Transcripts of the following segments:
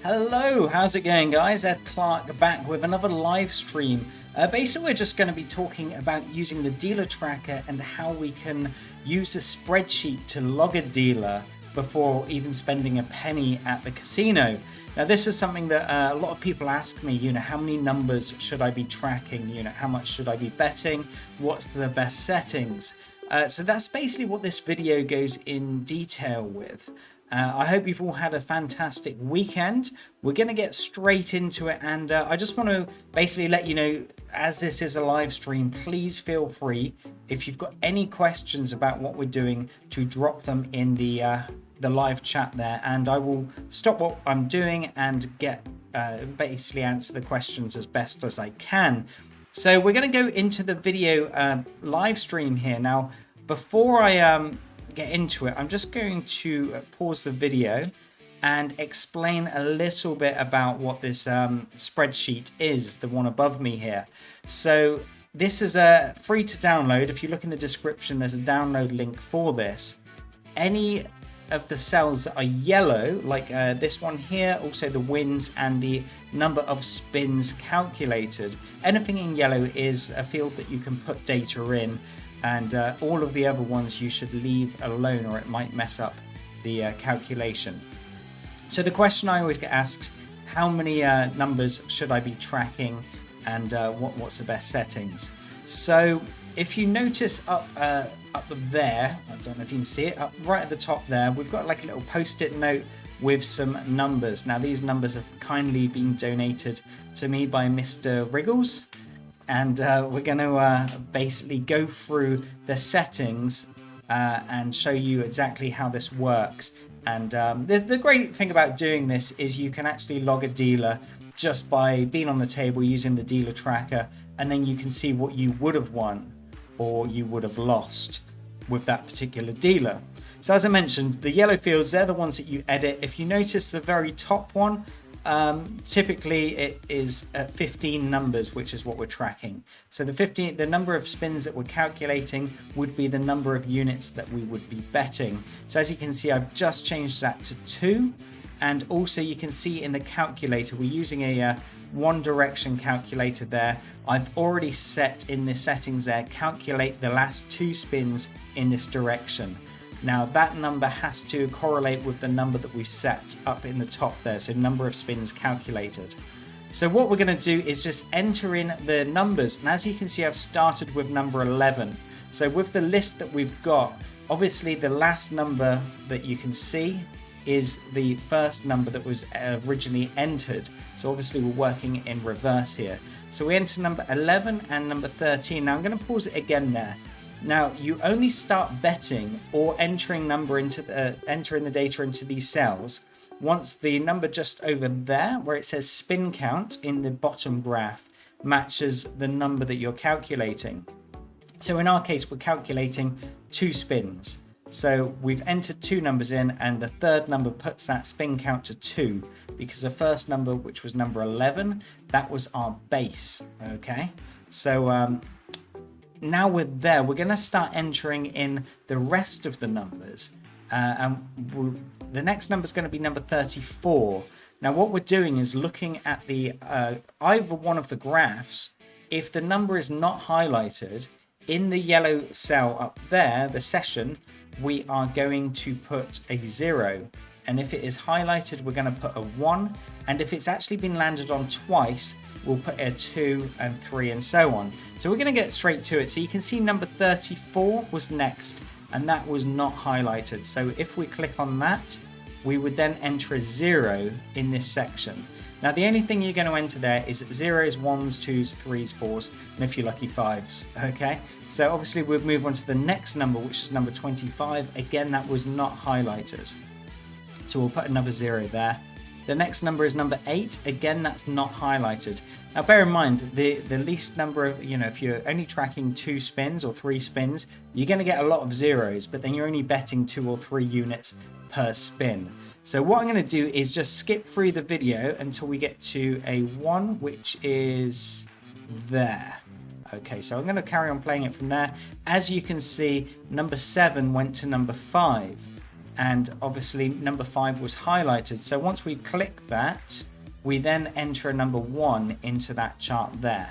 Hello, how's it going, guys? Ed Clark back with another live stream. Basically, we're just going to be talking about using the dealer tracker and how we can use a spreadsheet to log a dealer before even spending a penny at the casino. Now, this is something that a lot of people ask me, how many numbers should I be tracking? How much should I be betting? What's the best settings? So that's basically what this video goes in detail with. I hope you've all had a fantastic weekend. We're going to get straight into it, and I just want to basically let you know, as this is a live stream, please feel free, if you've got any questions about what we're doing, to drop them in the live chat there, and I will stop what I'm doing and get basically answer the questions as best as I can. So we're going to go into the video live stream here. Now, before I get into it, I'm just going to pause the video and explain a little bit about what this spreadsheet is, the one above me here. So this is free to download. If you look in the description, there's a download link for this. Any of the cells that are yellow, like this one here, also the wins and the number of spins calculated, anything in yellow is a field that you can put data in, and all of the other ones you should leave alone, or it might mess up the calculation. So the question I always get asked, how many numbers should I be tracking, and what's the best settings? So if you notice up there, I don't know if you can see it, up right at the top there, we've got like a little post-it note with some numbers. Now these numbers have kindly been donated to me by Mr. Wriggles, and we're going to basically go through the settings and show you exactly how this works. And the great thing about doing this is you can actually log a dealer just by being on the table using the dealer tracker, and then you can see what you would have won or you would have lost with that particular dealer. So as I mentioned, the yellow fields, they're the ones that you edit. If you notice the very top one, typically it is 15 numbers, which is what we're tracking. So the number of spins that we're calculating would be the number of units that we would be betting. So as you can see, I've just changed that to 2. And also you can see in the calculator, we're using a one direction calculator there. I've already set in the settings there, calculate the last 2 spins in this direction. Now that number has to correlate with the number that we've set up in the top there, so number of spins calculated. So what we're going to do is just enter in the numbers, and as you can see, I've started with number 11. So with the list that we've got, obviously the last number that you can see is the first number that was originally entered. So obviously we're working in reverse here. So we enter number 11 and number 13. Now I'm going to pause it again there. Now you only start betting or entering the data into these cells once the number just over there where it says spin count in the bottom graph matches the number that you're calculating. So in our case, we're calculating 2 spins. So we've entered 2 numbers in, and the third number puts that spin count to 2, because the first number, which was number 11, that was our base. Okay, so now we're there, we're going to start entering in the rest of the numbers, and the next number is going to be number 34. Now what we're doing is looking at the either one of the graphs. If the number is not highlighted in the yellow cell up there, the session, we are going to put a 0, and if it is highlighted, we're going to put a 1, and if it's actually been landed on twice, we'll put a 2 and 3 and so on. So we're going to get straight to it. So you can see number 34 was next, and that was not highlighted. So if we click on that, we would then enter a 0 in this section. Now the only thing you're going to enter there is 0s, 1s, 2s, 3s, 4s, and if you're lucky, 5s. Okay, so obviously we'll move on to the next number, which is number 25. Again, that was not highlighted, so we'll put another 0 there. The next number is number 8. Again, that's not highlighted. Now bear in mind, the least number of, if you're only tracking 2 spins or 3 spins, you're going to get a lot of 0s, but then you're only betting 2 or 3 units per spin. So what I'm going to do is just skip through the video until we get to a 1, which is there. Okay, so I'm going to carry on playing it from there. As you can see, number 7 went to number 5. and obviously number 5 was highlighted. So once we click that, we then enter a number 1 into that chart there,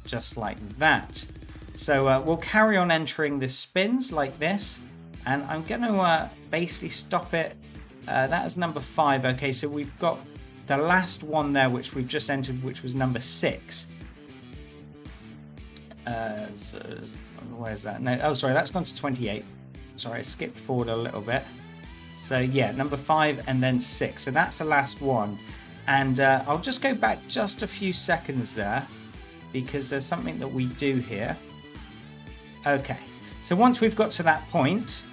just like that. So we'll carry on entering the spins like this, and I'm going to basically stop it. That is number 5. Okay, so we've got the last one there which we've just entered, which was number 6. So where's that? No, oh sorry, that's gone to 28. Sorry, I skipped forward a little bit. So yeah, number 5 and then 6. So that's the last one. And I'll just go back just a few seconds there, because there's something that we do here. Okay, so once we've got to that point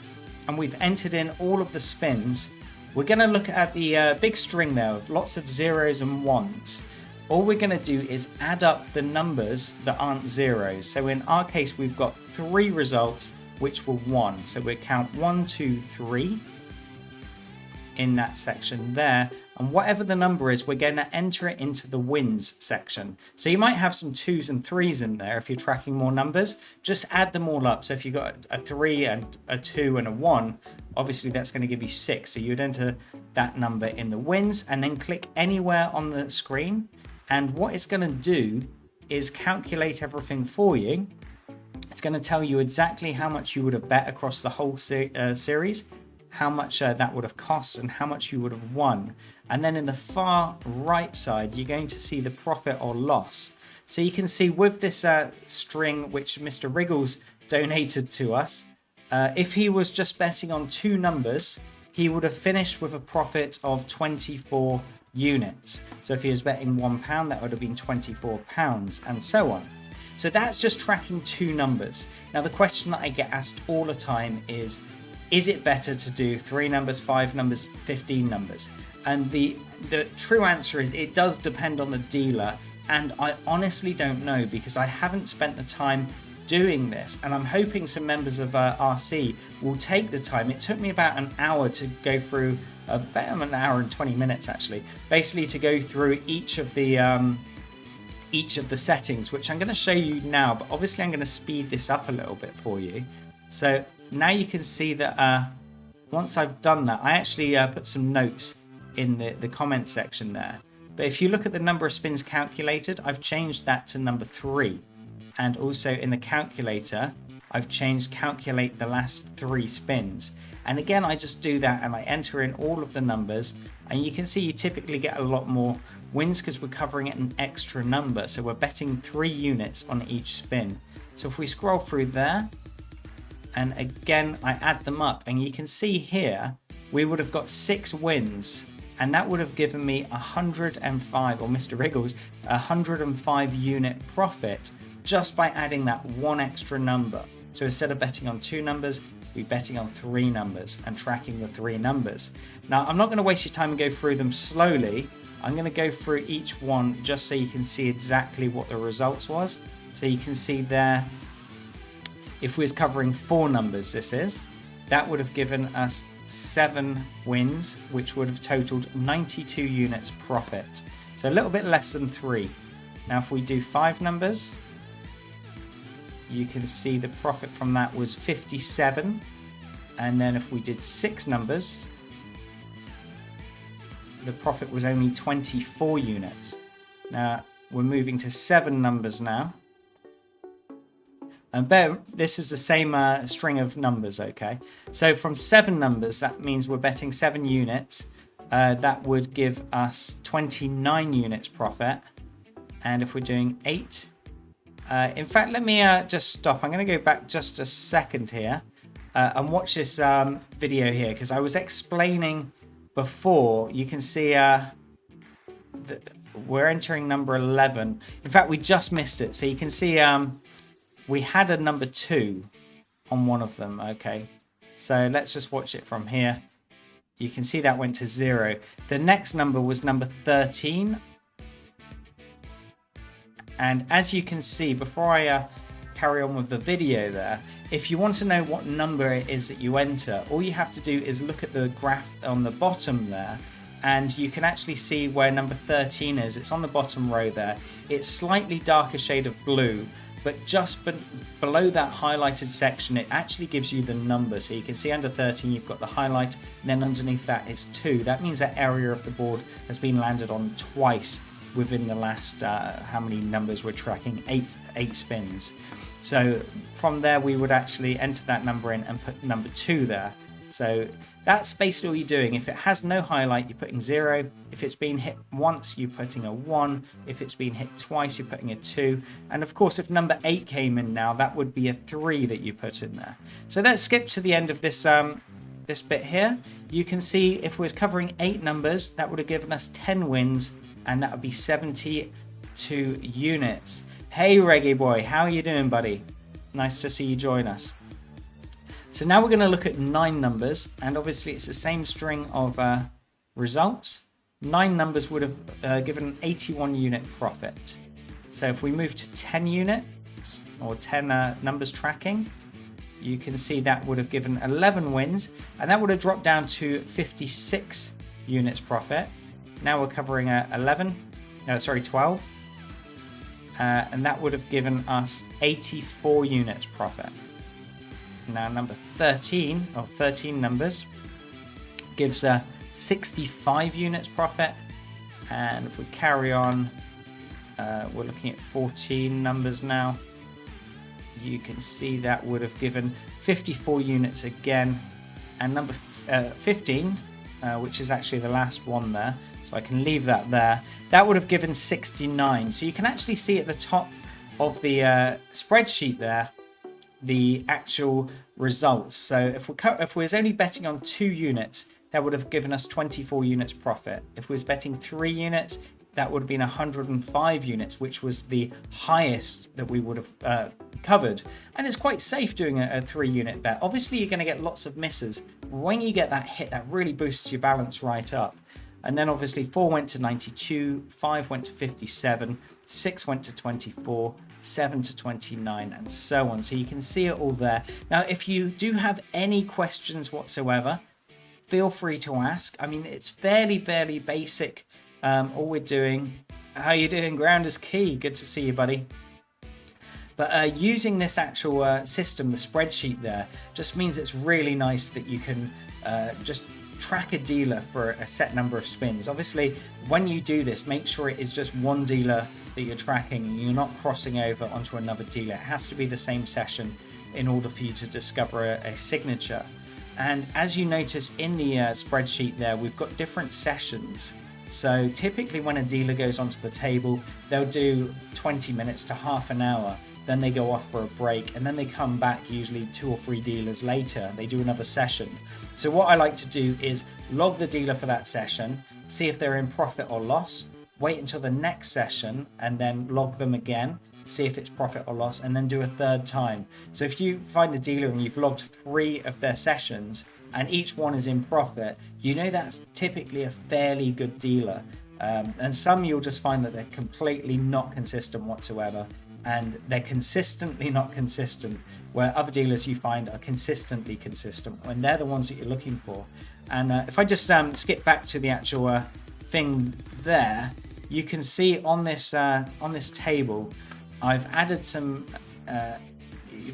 and we've entered in all of the spins, we're going to look at the big string there of lots of zeros and ones. All we're going to do is add up the numbers that aren't zeros. So in our case, we've got 3 results which were 1. So we count 1, 2, 3 in that section there. And whatever the number is, we're going to enter it into the wins section. So you might have some 2s and 3s in there if you're tracking more numbers. Just add them all up. So if you've got a 3 and a 2 and a 1, obviously that's going to give you 6. So you'd enter that number in the wins and then click anywhere on the screen. And what it's going to do is calculate everything for you. It's going to tell you exactly how much you would have bet across the whole series, how much that would have cost, and how much you would have won. And then in the far right side, you're going to see the profit or loss. So you can see with this string, which Mr. Wriggles donated to us, if he was just betting on 2 numbers, he would have finished with a profit of 24 units. So if he was betting £1, that would have been £24, and so on. So that's just tracking 2 numbers. Now the question that I get asked all the time is it better to do 3 numbers, 5 numbers, 15 numbers? And the true answer is it does depend on the dealer, and I honestly don't know, because I haven't spent the time doing this, and I'm hoping some members of RC will take the time. It took me about an hour to go through, about an hour and 20 minutes actually, basically to go through each of the settings, which I'm going to show you now, but obviously I'm going to speed this up a little bit for you. So now you can see that once I've done that, I actually put some notes in the comment section there. But if you look at the number of spins calculated, I've changed that to number 3. And also in the calculator, I've changed calculate the last 3 spins. And again, I just do that and I enter in all of the numbers. And you can see you typically get a lot more wins because we're covering it an extra number. So we're betting 3 units on each spin. So if we scroll through there, and again, I add them up, and you can see here, we would have got 6 wins, and that would have given me 105, or Mr. Wriggles, 105 unit profit just by adding that 1 extra number. So instead of betting on 2 numbers, we're betting on 3 numbers and tracking the 3 numbers. Now, I'm not going to waste your time and go through them slowly. I'm going to go through each one just so you can see exactly what the results was. So you can see there, if we was covering 4 numbers, that would have given us 7 wins, which would have totaled 92 units profit. So a little bit less than 3. Now, if we do 5 numbers, you can see the profit from that was 57. And then if we did 6 numbers, the profit was only 24 units. Now, we're moving to 7 numbers now. And this is the same string of numbers, okay? So from 7 numbers, that means we're betting 7 units. That would give us 29 units profit. And if we're doing 8, in fact, let me just stop. I'm going to go back just a second here and watch this video here, because I was explaining before. You can see we're entering number 11. In fact, we just missed it. So you can see we had a number 2 on one of them. Okay, so let's just watch it from here. You can see that went to 0. The next number was number 13. And as you can see, before I carry on with the video there, if you want to know what number it is that you enter, all you have to do is look at the graph on the bottom there, and you can actually see where number 13 is. It's on the bottom row there. It's slightly darker shade of blue. but just below that highlighted section, it actually gives you the number. So you can see under 13, you've got the highlight, and then underneath that is 2. That means that area of the board has been landed on twice within the last, how many numbers we're tracking? 8 spins. So from there, we would actually enter that number in and put number 2 there. So that's basically all you're doing. If it has no highlight, you're putting 0. If it's been hit once, you're putting a 1. If it's been hit twice, you're putting a 2. And of course, if number 8 came in now, that would be a 3 that you put in there. So let's skip to the end of this this bit here. You can see if we was covering 8 numbers, that would have given us 10 wins, and that would be 72 units. Hey, Reggae Boy, how are you doing, buddy? Nice to see you join us. So now we're going to look at 9 numbers, and obviously it's the same string of results. 9 numbers would have given an 81 unit profit. So if we move to 10 units, or 10 numbers tracking, you can see that would have given 11 wins, and that would have dropped down to 56 units profit. Now we're covering 12. And that would have given us 84 units profit. Now number 13, or 13 numbers, gives 65 units profit. And if we carry on, we're looking at 14 numbers now. You can see that would have given 54 units again. And number 15, which is actually the last one there, so I can leave that there, that would have given 69. So you can actually see at the top of the spreadsheet there the actual results. So if we was only betting on 2 units, that would have given us 24 units profit. If we was betting 3 units, that would have been 105 units, which was the highest that we would have covered. And it's quite safe doing a 3 unit bet. Obviously, you're going to get lots of misses. When you get that hit, that really boosts your balance right up. And then obviously 4 went to 92, 5 went to 57, 6 went to 24, 7 to 29, and so on. So you can see it all there. Now, if you do have any questions whatsoever, feel free to ask. I mean, it's fairly basic. All we're doing. How you doing? Ground is key. Good to see you, buddy. But using this actual system, the spreadsheet there, just means it's really nice that you can just track a dealer for a set number of spins. Obviously, when you do this, make sure it is just one dealer that you're tracking. You're not crossing over onto another dealer. It has to be the same session in order for you to discover a signature. And as you notice in the spreadsheet there, we've got different sessions. So typically when a dealer goes onto the table, they'll do 20 minutes to half an hour. Then they go off for a break, and then they come back usually 2 or 3 dealers later. They do another session. So what I like to do is log the dealer for that session, see if they're in profit or loss, wait until the next session, and then log them again, see if it's profit or loss, and then do a third time. So if you find a dealer and you've logged 3 of their sessions and each one is in profit, you know that's typically a fairly good dealer. And some you'll just find that they're completely not consistent whatsoever, and they're consistently not consistent, where other dealers you find are consistently consistent, and they're the ones that you're looking for. And if I just skip back to the actual thing there, you can see on this table, I've added some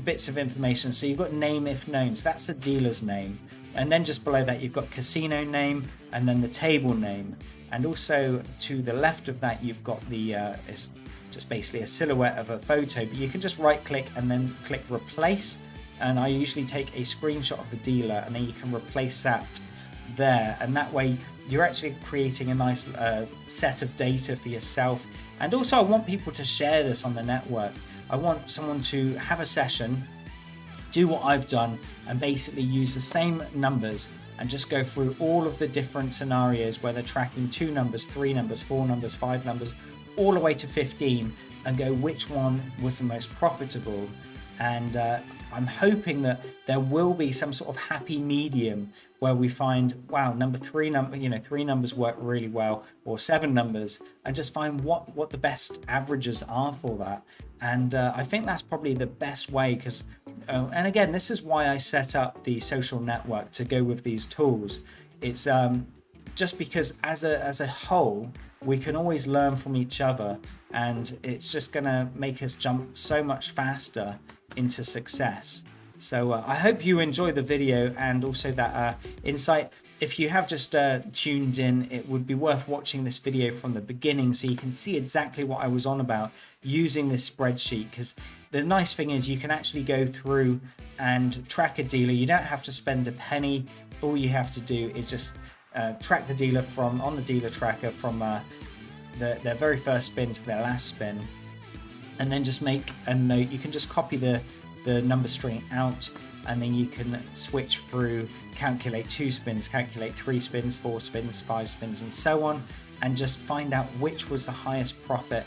bits of information. So you've got name if known, so that's the dealer's name, and then just below that you've got casino name and then the table name, and also to the left of that you've got the it's just basically a silhouette of a photo, but you can just right click and then click replace, and I usually take a screenshot of the dealer and then you can replace that there, and that way you're actually creating a nice set of data for yourself. And also I want people to share this on the network. I want someone to have a session, do what I've done, and basically use the same numbers and just go through all of the different scenarios where they're tracking 2 numbers, 3 numbers, 4 numbers, 5 numbers, all the way to 15, and go which one was the most profitable. And I'm hoping that there will be some sort of happy medium where we find, wow, three numbers work really well, or 7 numbers, and just find what the best averages are for that. And I think that's probably the best way, because and again, this is why I set up the social network to go with these tools. It's just because as a whole, we can always learn from each other, and it's just going to make us jump so much faster into success. So I hope you enjoy the video and also that insight. If you have just tuned in, it would be worth watching this video from the beginning so you can see exactly what I was on about using this spreadsheet, because the nice thing is you can actually go through and track a dealer. You don't have to spend a penny. All you have to do is just track the dealer on the dealer tracker from their very first spin to their last spin, and then just make a note. You can just copy the number string out, and then you can switch through, calculate 2 spins, calculate 3 spins, 4 spins, 5 spins, and so on, and just find out which was the highest profit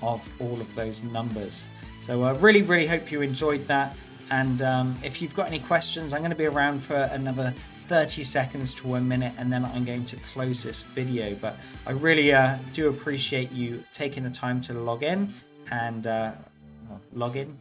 of all of those numbers. So I really hope you enjoyed that, and if you've got any questions, I'm going to be around for another 30 seconds to a minute, and then I'm going to close this video. But I really do appreciate you taking the time to log in and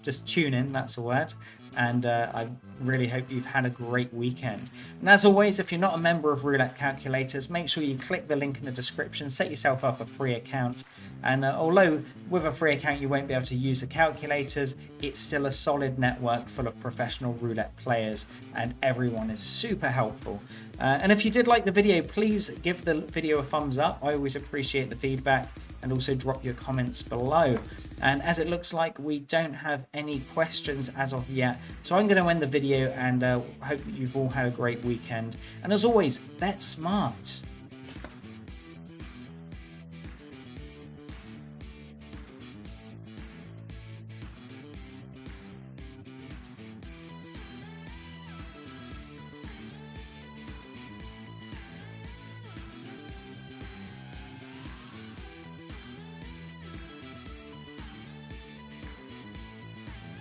just tune in, that's a word. And I really hope you've had a great weekend. And as always, if you're not a member of Roulette Calculators, make sure you click the link in the description, set yourself up a free account. And although with a free account you won't be able to use the calculators, it's still a solid network full of professional roulette players, and everyone is super helpful. And if you did like the video, please give the video a thumbs up. I always appreciate the feedback, and also drop your comments below. And as it looks like we don't have any questions as of yet, so I'm going to end the video, and hope you've all had a great weekend. And as always, bet smart.